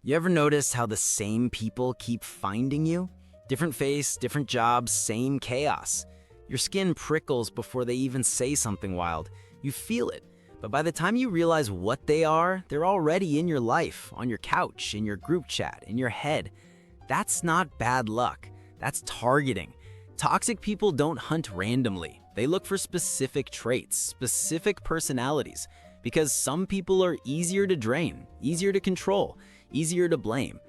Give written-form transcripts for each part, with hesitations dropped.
You ever notice how the same people keep finding you? Different face, different jobs, same chaos. Your skin prickles before they even say something wild. You feel it, but by the time you realize what they are, they're already in your life, on your couch, in your group chat, in your head. That's not bad luck. That's targeting. Toxic people don't hunt randomly. They look for specific traits, specific personalities, because some people are easier to drain, easier to control, easier to blame.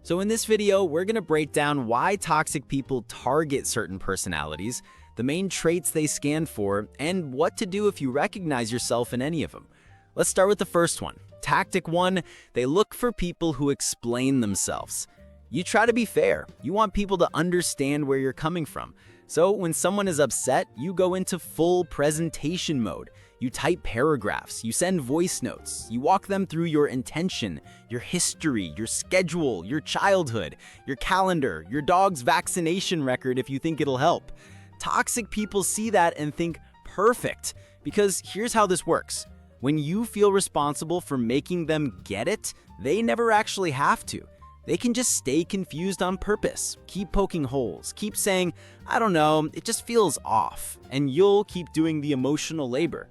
So in this video, we're gonna break down why toxic people target certain personalities, the main traits they scan for, and what to do if you recognize yourself in any of them. Let's start with the first one. Tactic 1, they look for people who explain themselves. You try to be fair. You want people to understand where you're coming from. So when someone is upset, you go into full presentation mode. You type paragraphs, you send voice notes, you walk them through your intention, your history, your schedule, your childhood, your calendar, your dog's vaccination record if you think it'll help. Toxic people see that and think, perfect, because here's how this works. When you feel responsible for making them get it, they never actually have to. They can just stay confused on purpose, keep poking holes, keep saying, I don't know, it just feels off, and you'll keep doing the emotional labor.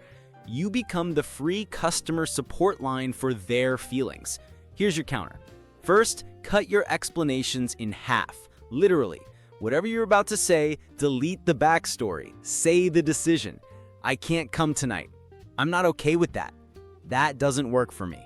You become the free customer support line for their feelings. Here's your counter. First, cut your explanations in half, literally. Whatever you're about to say, delete the backstory, say the decision. I can't come tonight. I'm not okay with that. That doesn't work for me.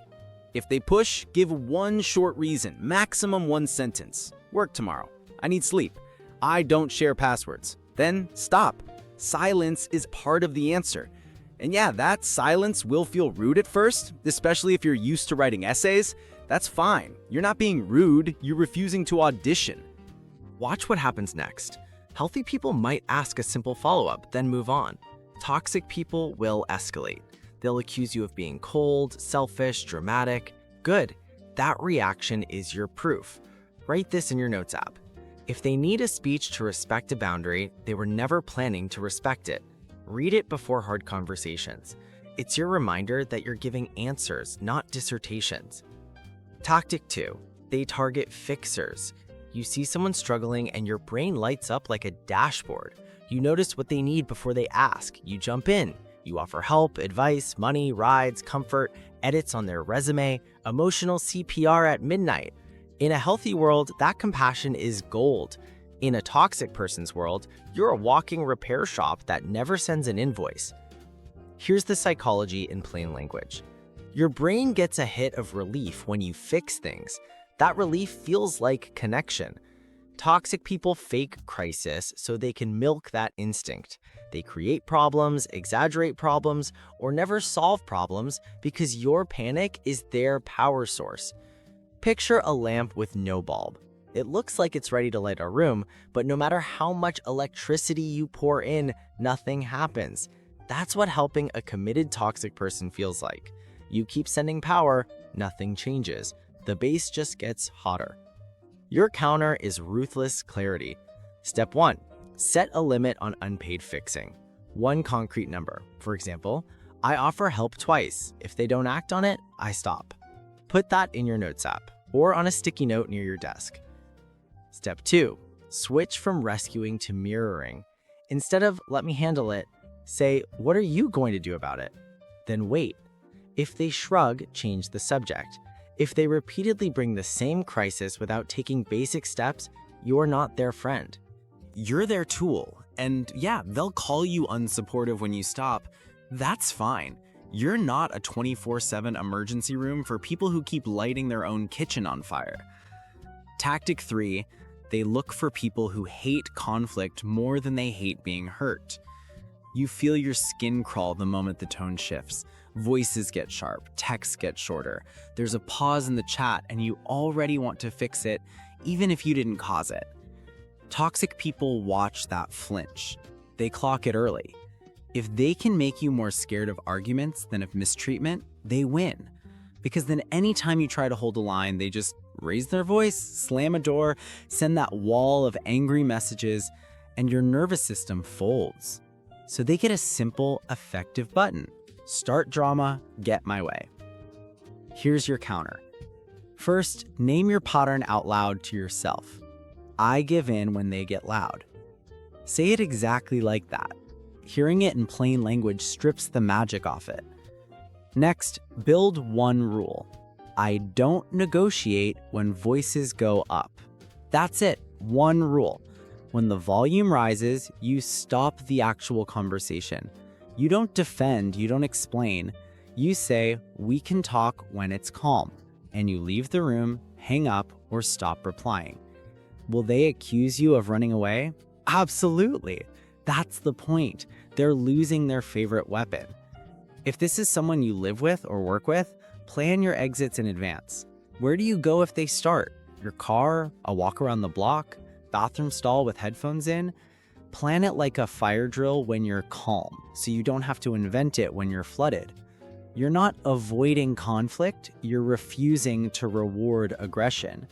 If they push, give one short reason, maximum one sentence. Work tomorrow. I need sleep. I don't share passwords. Then stop. Silence is part of the answer. And yeah, that silence will feel rude at first, especially if you're used to writing essays. That's fine. You're not being rude, you're refusing to audition. Watch what happens next. Healthy people might ask a simple follow-up, then move on. Toxic people will escalate. They'll accuse you of being cold, selfish, dramatic. Good. That reaction is your proof. Write this in your notes app. If they need a speech to respect a boundary, they were never planning to respect it. Read it before hard conversations. It's your reminder that you're giving answers, not dissertations. Tactic 2. They target fixers. You see someone struggling and your brain lights up like a dashboard. You notice what they need before they ask. You jump in. You offer help, advice, money, rides, comfort, edits on their resume, emotional CPR at midnight. In a healthy world, that compassion is gold. In a toxic person's world, you're a walking repair shop that never sends an invoice. Here's the psychology in plain language. Your brain gets a hit of relief when you fix things. That relief feels like connection. Toxic people fake crisis so they can milk that instinct. They create problems, exaggerate problems, or never solve problems because your panic is their power source. Picture a lamp with no bulb. It looks like it's ready to light a room, but no matter how much electricity you pour in, nothing happens. That's what helping a committed toxic person feels like. You keep sending power, nothing changes. The base just gets hotter. Your counter is ruthless clarity. Step 1. Set a limit on unpaid fixing. One concrete number. For example, I offer help twice. If they don't act on it, I stop. Put that in your notes app or on a sticky note near your desk. Step 2. Switch from rescuing to mirroring. Instead of let me handle it, say, what are you going to do about it? Then wait. If they shrug, change the subject. If they repeatedly bring the same crisis without taking basic steps, you're not their friend. You're their tool, and yeah, they'll call you unsupportive when you stop. That's fine. You're not a 24/7 emergency room for people who keep lighting their own kitchen on fire. Tactic 3, they look for people who hate conflict more than they hate being hurt. You feel your skin crawl the moment the tone shifts. Voices get sharp, texts get shorter. There's a pause in the chat and you already want to fix it, even if you didn't cause it. Toxic people watch that flinch. They clock it early. If they can make you more scared of arguments than of mistreatment, they win. Because then anytime you try to hold a line, they just raise their voice, slam a door, send that wall of angry messages, and your nervous system folds. So they get a simple, effective button. Start drama, get my way. Here's your counter. First, name your pattern out loud to yourself. I give in when they get loud. Say it exactly like that. Hearing it in plain language strips the magic off it. Next, build one rule. I don't negotiate when voices go up. That's it, one rule. When the volume rises, you stop the actual conversation. You don't defend, you don't explain. You say, we can talk when it's calm, and you leave the room, hang up, or stop replying. Will they accuse you of running away? Absolutely. That's the point. They're losing their favorite weapon. If this is someone you live with or work with, plan your exits in advance. Where do you go if they start? Your car, a walk around the block, bathroom stall with headphones in? Plan it like a fire drill when you're calm, so you don't have to invent it when you're flooded. You're not avoiding conflict, you're refusing to reward aggression.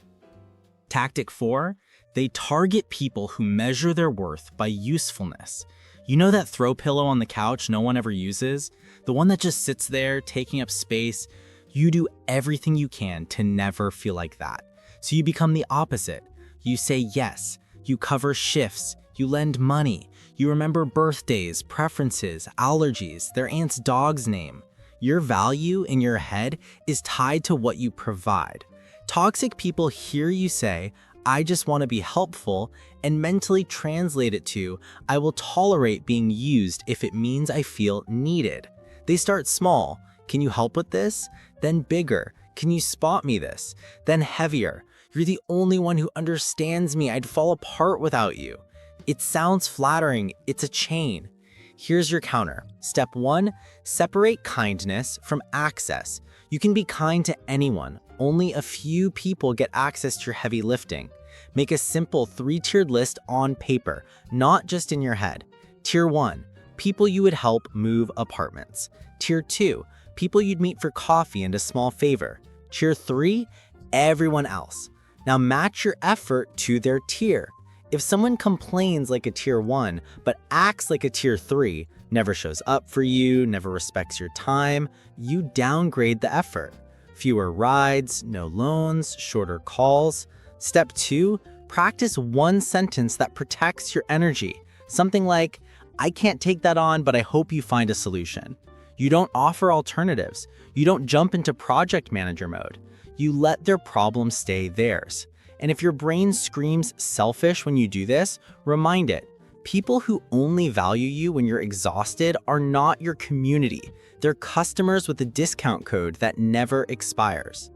Tactic 4, they target people who measure their worth by usefulness. You know that throw pillow on the couch no one ever uses? The one that just sits there taking up space? You do everything you can to never feel like that. So you become the opposite. You say yes, you cover shifts, you lend money, you remember birthdays, preferences, allergies, their aunt's dog's name. Your value in your head is tied to what you provide. Toxic people hear you say, I just want to be helpful, and mentally translate it to, I will tolerate being used if it means I feel needed. They start small. Can you help with this? Then bigger. Can you spot me this? Then heavier. You're the only one who understands me. I'd fall apart without you. It sounds flattering. It's a chain. Here's your counter. Step 1, separate kindness from access. You can be kind to anyone. Only a few people get access to your heavy lifting. Make a simple 3-tiered list on paper, not just in your head. Tier 1, people you would help move apartments. Tier 2, people you'd meet for coffee and a small favor. Tier 3, everyone else. Now match your effort to their tier. If someone complains like a tier 1, but acts like a tier 3, never shows up for you, never respects your time, you downgrade the effort. Fewer rides, no loans, shorter calls. Step 2, practice one sentence that protects your energy. Something like, I can't take that on, but I hope you find a solution. You don't offer alternatives. You don't jump into project manager mode. You let their problems stay theirs. And if your brain screams selfish when you do this, remind it. People who only value you when you're exhausted are not your community. They're customers with a discount code that never expires.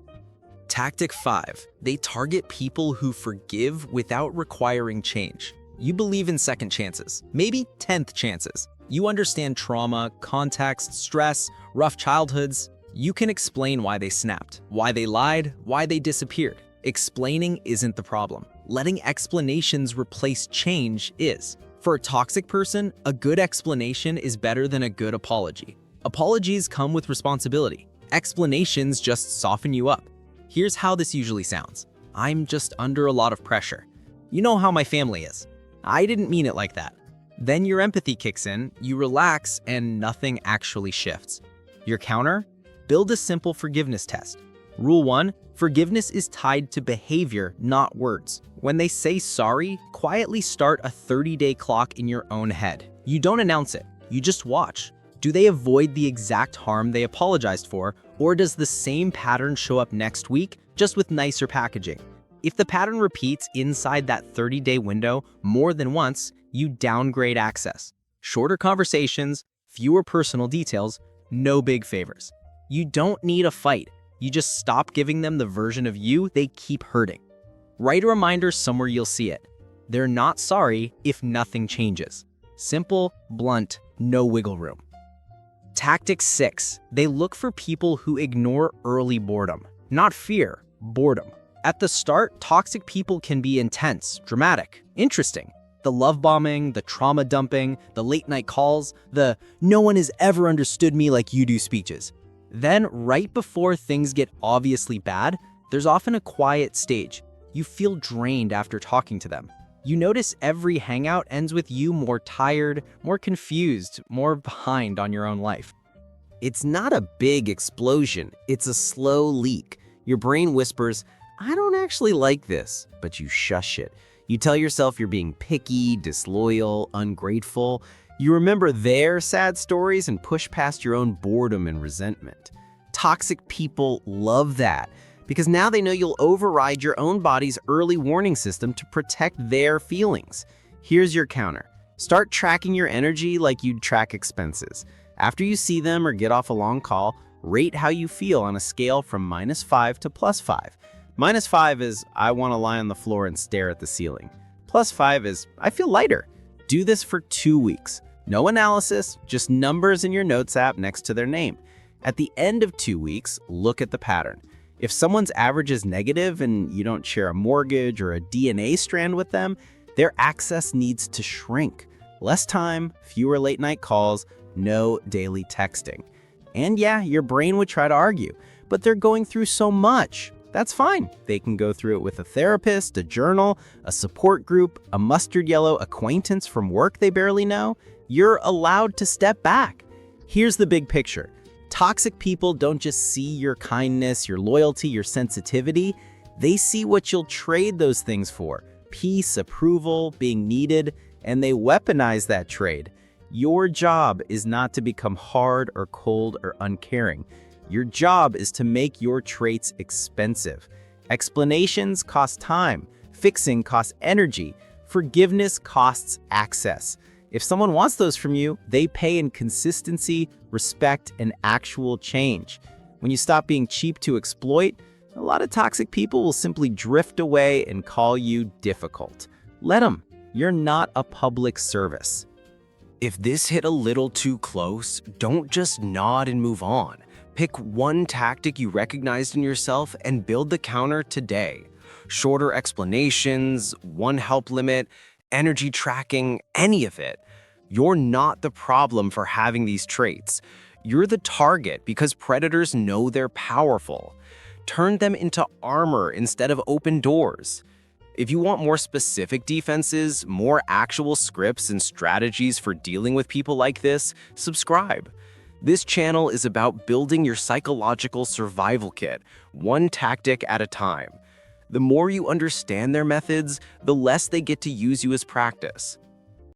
Tactic 5, they target people who forgive without requiring change. You believe in second chances, maybe 10th chances. You understand trauma, context, stress, rough childhoods. You can explain why they snapped, why they lied, why they disappeared. Explaining isn't the problem. Letting explanations replace change is. For a toxic person, a good explanation is better than a good apology. Apologies come with responsibility. Explanations just soften you up. Here's how this usually sounds. I'm just under a lot of pressure. You know how my family is. I didn't mean it like that. Then your empathy kicks in, you relax, and nothing actually shifts. Your counter? Build a simple forgiveness test. Rule 1, forgiveness is tied to behavior, not words. When they say sorry, quietly start a 30-day clock in your own head. You don't announce it, you just watch. Do they avoid the exact harm they apologized for, or does the same pattern show up next week, just with nicer packaging? If the pattern repeats inside that 30-day window more than once, you downgrade access. Shorter conversations, fewer personal details, no big favors. You don't need a fight. You just stop giving them the version of you they keep hurting. Write a reminder somewhere you'll see it. They're not sorry if nothing changes. Simple, blunt, no wiggle room. Tactic 6, they look for people who ignore early boredom. Not fear, boredom. At the start, toxic people can be intense, dramatic, interesting. The love bombing, the trauma dumping, the late night calls, the no one has ever understood me like you do speeches. Then, right before things get obviously bad, there's often a quiet stage. You feel drained after talking to them. You notice every hangout ends with you more tired, more confused, more behind on your own life. It's not a big explosion, it's a slow leak. Your brain whispers, I don't actually like this, but you shush it. You tell yourself you're being picky, disloyal, ungrateful. You remember their sad stories and push past your own boredom and resentment. Toxic people love that because now they know you'll override your own body's early warning system to protect their feelings. Here's your counter. Start tracking your energy like you'd track expenses. After you see them or get off a long call, rate how you feel on a scale from -5 to +5. -5 is, I want to lie on the floor and stare at the ceiling. +5 is, I feel lighter. Do this for 2 weeks. No analysis, just numbers in your notes app next to their name. At the end of 2 weeks, look at the pattern. If someone's average is negative and you don't share a mortgage or a DNA strand with them, their access needs to shrink. Less time, fewer late night calls, no daily texting. And yeah, your brain would try to argue, but they're going through so much. That's fine. They can go through it with a therapist, a journal, a support group, a mustard yellow acquaintance from work they barely know. You're allowed to step back. Here's the big picture. Toxic people don't just see your kindness, your loyalty, your sensitivity. They see what you'll trade those things for. Peace, approval, being needed, and they weaponize that trade. Your job is not to become hard or cold or uncaring. Your job is to make your traits expensive. Explanations cost time. Fixing costs energy. Forgiveness costs access. If someone wants those from you, they pay in consistency, respect, and actual change. When you stop being cheap to exploit, a lot of toxic people will simply drift away and call you difficult. Let them. You're not a public service. If this hit a little too close, don't just nod and move on. Pick one tactic you recognized in yourself and build the counter today. Shorter explanations, one help limit, energy tracking, any of it. You're not the problem for having these traits. You're the target because predators know they're powerful. Turn them into armor instead of open doors. If you want more specific defenses, more actual scripts and strategies for dealing with people like this, subscribe. This channel is about building your psychological survival kit, one tactic at a time. The more you understand their methods, the less they get to use you as practice.